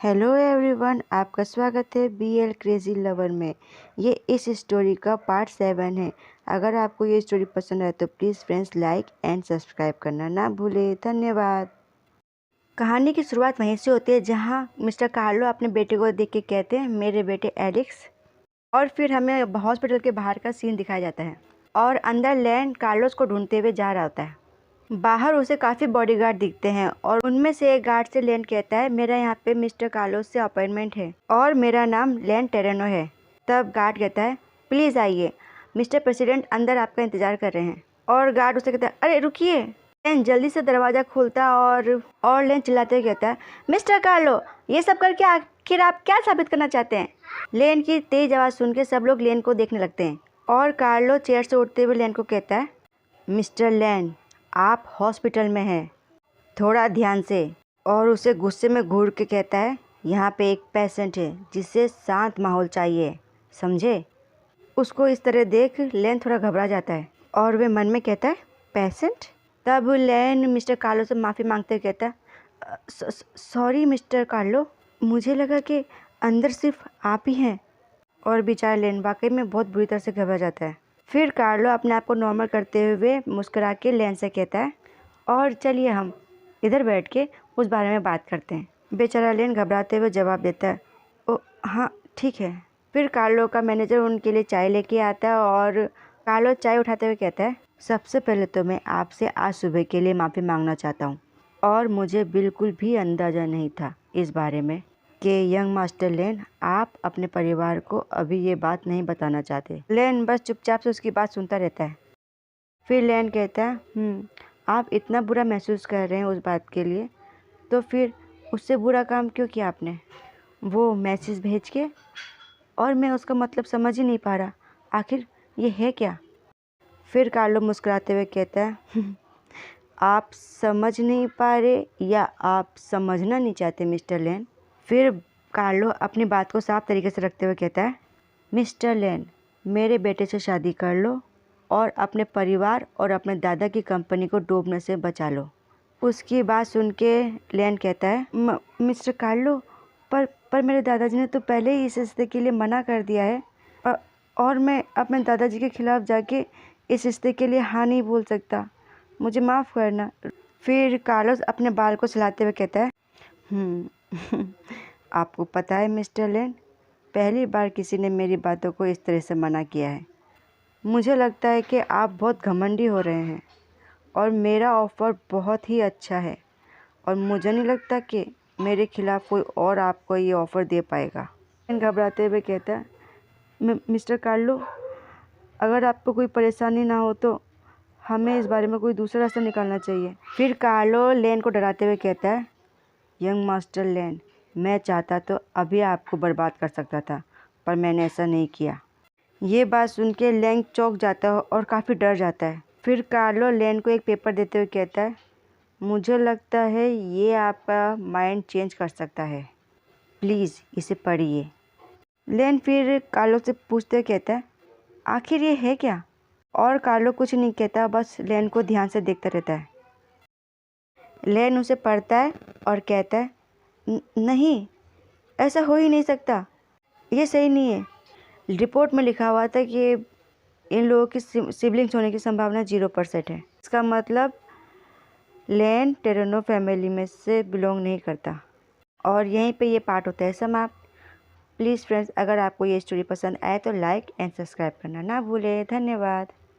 Hello everyone, आपका स्वागत है BL क्रेज़ी लवर में। ये इस स्टोरी का पार्ट 7 है। अगर आपको ये स्टोरी पसंद आए तो please friends like and subscribe करना ना भूलें। धन्यवाद। कहानी की शुरुआत वहीं से होती है जहाँ मिस्टर कार्लो अपने बेटे को देख के कहते हैं, मेरे बेटे एलेक्स। और फिर हमें हॉस्पिटल के बाहर का सीन दिखाया जाता है और अंदर लैन कार्लोस को ढूंढते हुए जा रहा होता है। बाहर उसे काफ़ी बॉडीगार्ड दिखते हैं और उनमें से एक गार्ड से लेन कहता है, मेरा यहाँ पे मिस्टर कार्लोस से अपॉइंटमेंट है और मेरा नाम लेन टेरेनो है। तब गार्ड कहता है, प्लीज़ आइए, मिस्टर प्रेसिडेंट अंदर आपका इंतज़ार कर रहे हैं। और गार्ड उसे कहता है, अरे रुकिए। लेन जल्दी से दरवाज़ा खोलता और लेन चिल्लाते हुए कहता है, मिस्टर कार्लो, ये सब करके आखिर आप क्या साबित करना चाहते हैं? लेन की तेज़ आवाज़ सुन के सब लोग लेन को देखने लगते हैं और कार्लो चेयर से उठते हुए लेन को कहता है, मिस्टर लेन, आप हॉस्पिटल में हैं, थोड़ा ध्यान से। और उसे गुस्से में घूर के कहता है, यहाँ पे एक पेशेंट है जिसे शांत माहौल चाहिए, समझे? उसको इस तरह देख लेन थोड़ा घबरा जाता है और वे मन में कहता है, पेशेंट? तब लेन मिस्टर कार्लो से माफ़ी मांगते हुए कहता है, सॉरी मिस्टर कार्लो, मुझे लगा कि अंदर सिर्फ आप ही हैं। और बेचारा लेन वाकई में बहुत बुरी तरह से घबरा जाता है। फिर कार्लो अपने आप को नॉर्मल करते हुए मुस्कुरा के लेन से कहता है, और चलिए हम इधर बैठ के उस बारे में बात करते हैं। बेचारा लेन घबराते हुए जवाब देता है, ओ हाँ ठीक है। फिर कार्लो का मैनेजर उनके लिए चाय लेके आता है और कार्लो चाय उठाते हुए कहता है, सबसे पहले तो मैं आपसे आज सुबह के लिए माफ़ी मांगना चाहता हूँ और मुझे बिल्कुल भी अंदाज़ा नहीं था इस बारे में कि यंग मास्टर लेन आप अपने परिवार को अभी ये बात नहीं बताना चाहते। लेन बस चुपचाप से उसकी बात सुनता रहता है। फिर लेन कहता है, आप इतना बुरा महसूस कर रहे हैं उस बात के लिए, तो फिर उससे बुरा काम क्यों किया आपने? वो मैसेज भेज के? और मैं उसका मतलब समझ ही नहीं पा रहा, आखिर ये है क्या? फिर कार्लो मुस्कुराते हुए कहता है, आप समझ नहीं पा रहे या आप समझना नहीं चाहते मिस्टर लेन? फिर कार्लो अपनी बात को साफ तरीके से रखते हुए कहता है, मिस्टर लेन, मेरे बेटे से शादी कर लो और अपने परिवार और अपने दादा की कंपनी को डूबने से बचा लो। उसकी बात सुन के लेन कहता है, मिस्टर कार्लो, पर मेरे दादाजी ने तो पहले ही इस रिश्ते के लिए मना कर दिया है और मैं अपने दादाजी के खिलाफ़ जाके इस रिश्ते के लिए हाँ नहीं बोल सकता, मुझे माफ़ करना। फिर कार्लोस अपने बाल को सहलाते हुए कहता है, आपको पता है मिस्टर लेन, पहली बार किसी ने मेरी बातों को इस तरह से मना किया है। मुझे लगता है कि आप बहुत घमंडी हो रहे हैं और मेरा ऑफ़र बहुत ही अच्छा है और मुझे नहीं लगता कि मेरे खिलाफ़ कोई और आपको ये ऑफ़र दे पाएगा। घबराते हुए कहता है, मिस्टर कार्लो, अगर आपको कोई परेशानी ना हो तो हमें इस बारे में कोई दूसरा रास्ता निकालना चाहिए। फिर कार्लो लेन को डराते हुए कहता है, यंग मास्टर लेन, मैं चाहता तो अभी आपको बर्बाद कर सकता था, पर मैंने ऐसा नहीं किया। ये बात सुन के लेन चौंक जाता है और काफ़ी डर जाता है। फिर कार्लो लेन को एक पेपर देते हुए कहता है, मुझे लगता है ये आपका माइंड चेंज कर सकता है, प्लीज़ इसे पढ़िए। लेन फिर कार्लो से पूछते हुए कहता है, आखिर ये है क्या? और कार्लो कुछ नहीं कहता, बस लेन को ध्यान से देखता रहता है। लेन उसे पढ़ता है और कहता है, नहीं, ऐसा हो ही नहीं सकता, ये सही नहीं है। रिपोर्ट में लिखा हुआ था कि इन लोगों की सिबलिंग्स होने की संभावना 0% है। इसका मतलब लेन टेरेनो फैमिली में से बिलोंग नहीं करता। और यहीं पे ये पार्ट होता है समाप्त। प्लीज़ फ्रेंड्स, अगर आपको ये स्टोरी पसंद आए तो लाइक एंड सब्सक्राइब करना ना भूलें। धन्यवाद।